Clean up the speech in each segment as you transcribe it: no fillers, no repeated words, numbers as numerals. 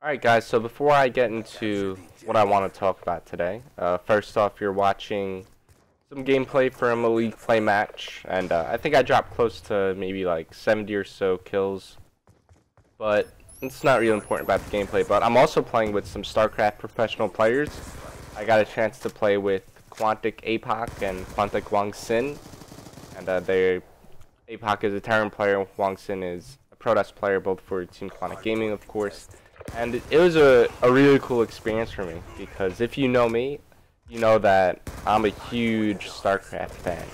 Alright guys, so before I get into what I want to talk about today, first off, you're watching some gameplay from a League Play match, and I think I dropped close to maybe like 70 or so kills, but it's not really important about the gameplay. But I'm also playing with some StarCraft professional players. I got a chance to play with Quantic APOC and Quantic Wang Sin, and APOC is a Terran player, Wang Sin is a Protoss player, both for Team Quantic Gaming, of course. And it was a really cool experience for me, because if you know me, you know that I'm a huge StarCraft fan.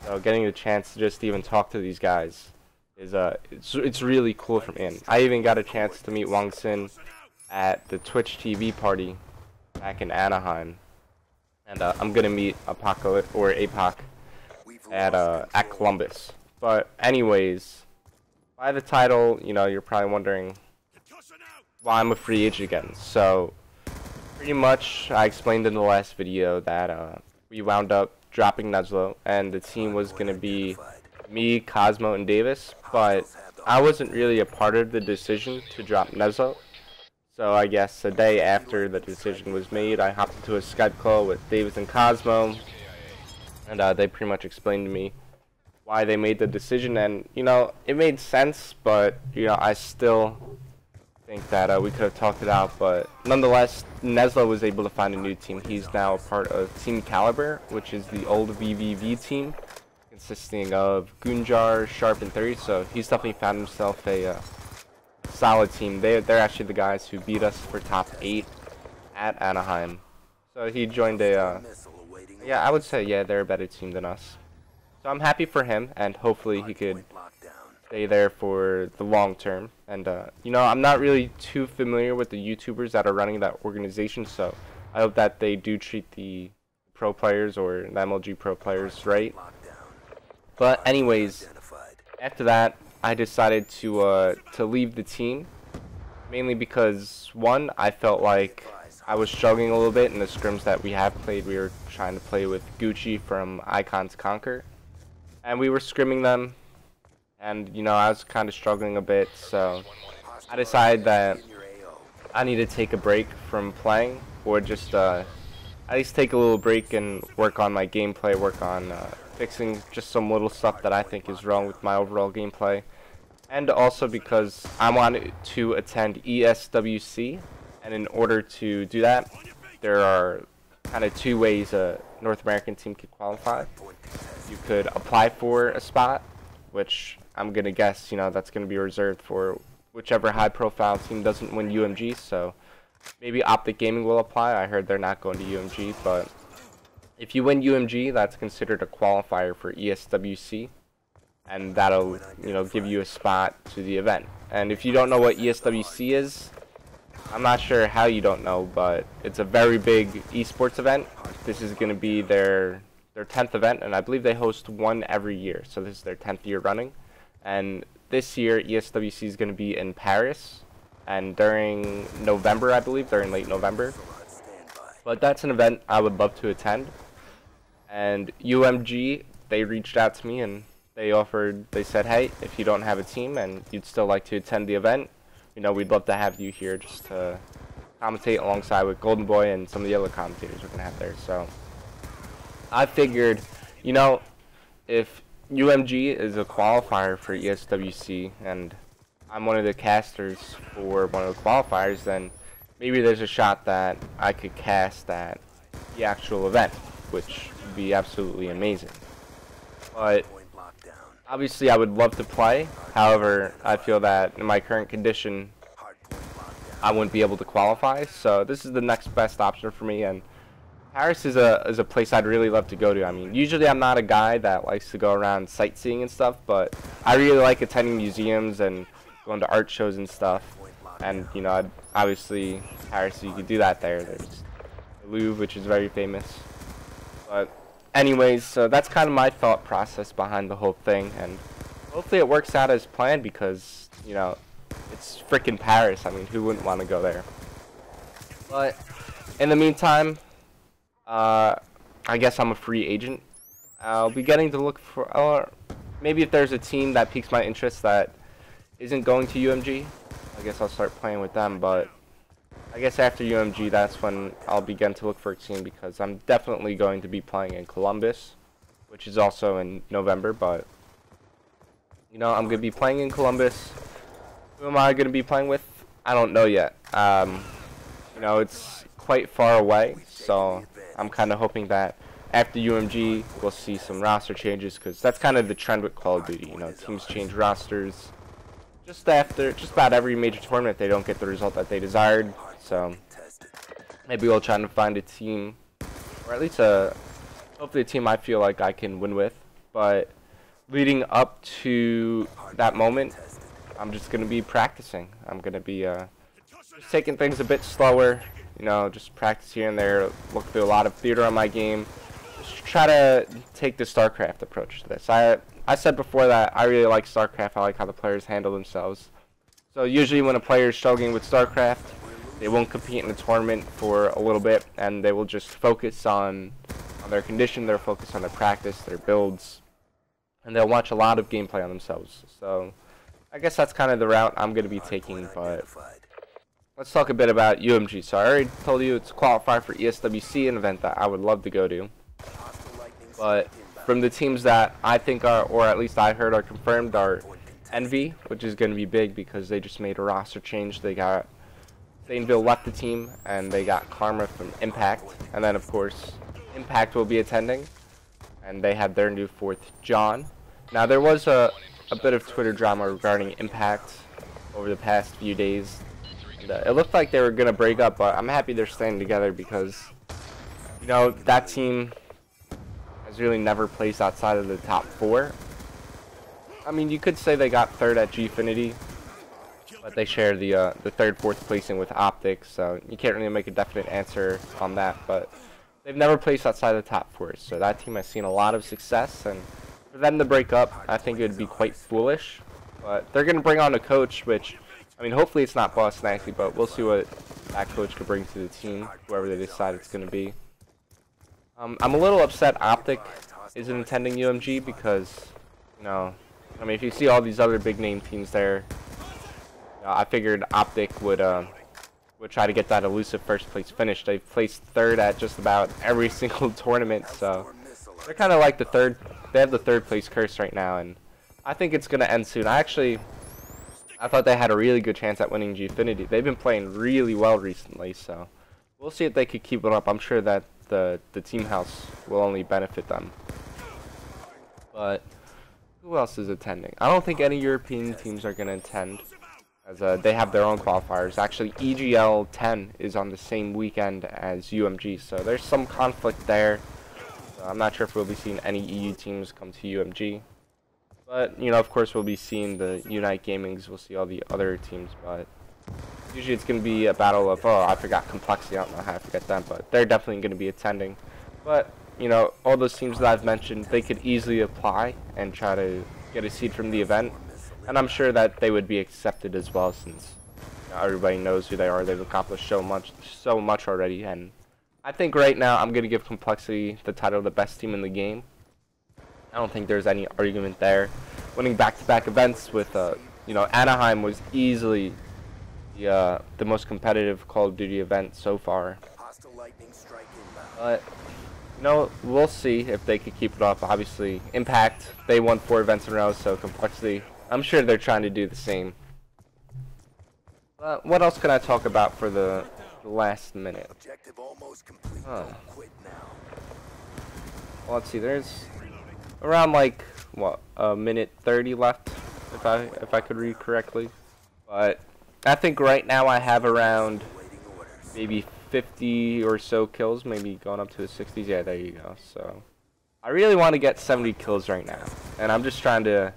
So getting the chance to just even talk to these guys is it's really cool for me. And I even got a chance to meet Wang Sin at the Twitch TV party back in Anaheim. And I'm gonna meet Apocalypse or APOC at Columbus. But anyways, by the title, you know, you're probably wondering why I'm a free agent again. So pretty much I explained in the last video that we wound up dropping Neslo, and the team was going to be me, Cosmo, and Davis, but I wasn't really a part of the decision to drop Neslo. So I guess a day after the decision was made, I hopped into a Skype call with Davis and Cosmo, and they pretty much explained to me why they made the decision. And you know, it made sense, but you know, I still think that we could have talked it out. But nonetheless, Neslo was able to find a new team. He's now a part of Team Caliber, which is the old VVV team, consisting of Gunjar, Sharp, and 30. So he's definitely found himself a solid team. They're actually the guys who beat us for top 8 at Anaheim. So he joined yeah, I would say, yeah, they're a better team than us. So I'm happy for him, and hopefully he could stay there for the long term. And you know, I'm not really too familiar with the YouTubers that are running that organization, so I hope that they do treat the pro players or the MLG pro players right. But anyways, after that, I decided to leave the team, mainly because one, I felt like I was struggling a little bit in the scrims that we have played. We were trying to play with Gucci from Icons Conquer, and we were scrimming them. And you know, I was kind of struggling a bit, so I decided that I need to take a break from playing, or just at least take a little break and work on my gameplay, work on fixing just some little stuff that I think is wrong with my overall gameplay. And also because I wanted to attend ESWC, and in order to do that, there are kind of two ways a North American team could qualify. You could apply for a spot, which I'm gonna guess, you know, that's gonna be reserved for whichever high-profile team doesn't win UMG. So maybe Optic Gaming will apply. I heard they're not going to UMG, but if you win UMG, that's considered a qualifier for ESWC, and that'll, you know, give you a spot to the event. And if you don't know what ESWC is, I'm not sure how you don't know, but it's a very big esports event. This is gonna be their 10th event, and I believe they host one every year, so this is their 10th year running. And this year ESWC is going to be in Paris, and during November, I believe, during late November. But that's an event I would love to attend. And UMG, they reached out to me and they said, hey, if you don't have a team and you'd still like to attend the event, you know, we'd love to have you here just to commentate alongside with Golden Boy and some of the other commentators we're going to have there. So I figured, you know, if UMG is a qualifier for ESWC and I'm one of the casters for one of the qualifiers, then maybe there's a shot that I could cast at the actual event, which would be absolutely amazing. But obviously I would love to play. However, I feel that in my current condition I wouldn't be able to qualify, so this is the next best option for me. And Paris is a place I'd really love to go to. I mean, usually I'm not a guy that likes to go around sightseeing and stuff, but I really like attending museums and going to art shows and stuff. And you know, obviously Paris, you could do that there. There's the Louvre, which is very famous. But anyways, so that's kind of my thought process behind the whole thing, and hopefully it works out as planned, because you know, it's freaking Paris. I mean, who wouldn't want to go there? But in the meantime, I guess I'm a free agent. I'll be getting to look for, or maybe if there's a team that piques my interest that isn't going to UMG, I guess I'll start playing with them. But I guess after UMG, that's when I'll begin to look for a team, because I'm definitely going to be playing in Columbus, which is also in November. But you know, I'm gonna be playing in Columbus. Who am I gonna be playing with? I don't know yet. You know, it's quite far away, so I'm kind of hoping that after UMG we'll see some roster changes, because that's kind of the trend with Call of Duty. You know, teams change rosters just about every major tournament. They don't get the result that they desired, so maybe we'll try to find a team, or at least hopefully a team I feel like I can win with. But leading up to that moment, I'm just gonna be practicing. I'm gonna be just taking things a bit slower, you know, just practice here and there, look through a lot of theater on my game, just try to take the StarCraft approach to this. I said before that I really like StarCraft. I like how the players handle themselves. So usually when a player is struggling with StarCraft, they won't compete in a tournament for a little bit, and they will just focus on their condition, they'll focus on their practice, their builds, and they'll watch a lot of gameplay on themselves. So I guess that's kind of the route I'm going to be taking. But let's talk a bit about UMG. So I already told you it's a qualifier for ESWC, an event that I would love to go to. But from the teams that I think are, or at least I heard are confirmed, are Envy, which is going to be big because they just made a roster change. They got Zaynville left the team, and they got Karma from Impact. And then, of course, Impact will be attending, and they had their new fourth, John. Now, there was a bit of Twitter drama regarding Impact over the past few days. And, it looked like they were going to break up, but I'm happy they're staying together because, you know, that team has really never placed outside of the top 4. I mean, you could say they got third at Gfinity, but they share the third, fourth placing with Optics, so you can't really make a definite answer on that. But they've never placed outside of the top 4, so that team has seen a lot of success, and for them to break up, I think it would be quite foolish. But they're going to bring on a coach, which, I mean, hopefully it's not Boss Nasty, but we'll see what that coach could bring to the team, whoever they decide it's going to be. I'm a little upset Optic isn't attending UMG because, you know, I mean, if you see all these other big name teams there, you know, I figured Optic would try to get that elusive first place finish. They've placed third at just about every single tournament, so they're kind of like they have the third place curse right now, and I think it's going to end soon. I thought they had a really good chance at winning Gfinity. They've been playing really well recently, so we'll see if they could keep it up. I'm sure that the team house will only benefit them. But who else is attending? I don't think any European teams are going to attend, as they have their own qualifiers. Actually, EGL 10 is on the same weekend as UMG, so there's some conflict there. So I'm not sure if we'll be seeing any EU teams come to UMG. But, you know, of course, we'll be seeing the Unite Gamings. We'll see all the other teams, but usually it's going to be a battle of, oh, I forgot Complexity. I don't know how I forget them, but they're definitely going to be attending. But, you know, all those teams that I've mentioned, they could easily apply and try to get a seed from the event. And I'm sure that they would be accepted as well, since, you know, everybody knows who they are. They've accomplished so much already. And I think right now I'm going to give Complexity the title of the best team in the game. I don't think there's any argument there. Winning back-to-back events with, you know, Anaheim was easily the most competitive Call of Duty event so far. But, you know, we'll see if they could keep it up. Obviously, Impact, they won 4 events in a row, so Complexity, I'm sure they're trying to do the same. But what else can I talk about for the last minute? Well, let's see, there's around like what, a minute 30 left, if I could read correctly. But I think right now I have around maybe 50 or so kills, maybe going up to the 60s. Yeah, there you go. So I really want to get 70 kills right now, and I'm just trying to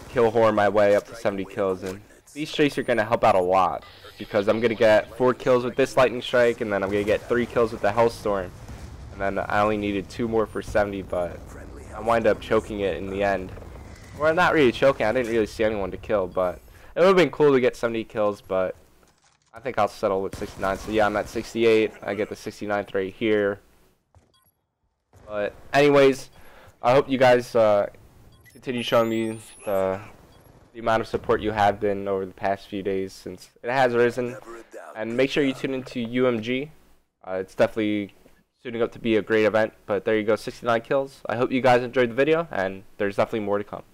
kill whore my way up to 70 kills. And these streaks are going to help out a lot, because I'm going to get 4 kills with this Lightning Strike, and then I'm going to get 3 kills with the Hellstorm, and then I only needed 2 more for 70, but I wind up choking it in the end. Well, not really choking, I didn't really see anyone to kill, but it would have been cool to get 70 kills, but I think I'll settle with 69. So yeah, I'm at 68. I get the 69th right here. But anyways, I hope you guys continue showing me the amount of support you have been over the past few days, since it has risen. And make sure you tune into UMG. It's definitely suiting up to be a great event. But there you go, 69 kills. I hope you guys enjoyed the video, and there's definitely more to come.